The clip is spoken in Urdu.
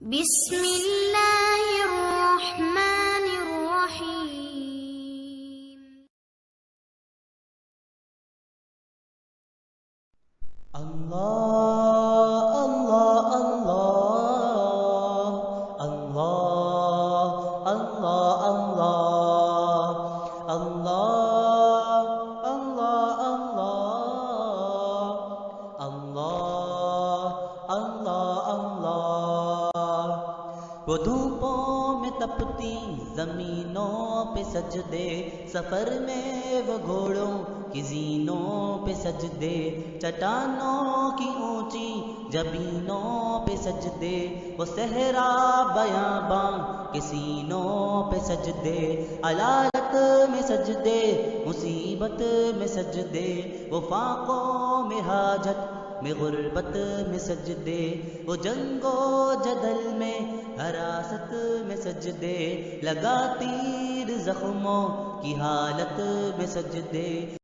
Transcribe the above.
بسم اللہ الرحمن الرحیم۔ اللہ اللہ اللہ اللہ اللہ اللہ اللہ اللہ اللہ اللہ وہ دھوپوں میں تپتی زمینوں پہ سجدے، سفر میں وہ گھوڑوں کی زینوں پہ سجدے، چٹانوں کی اونچی جبینوں پہ سجدے، وہ صحرا بیاباں کے سینوں پہ سجدے، علالت میں سجدے، مصیبت میں سجدے، وہ فاقوں میں حاجت میں غربت میں سجدے، وہ جنگ و جدل میں حراست میں سجدے، لگا تیر زخموں کی حالت میں سجدے۔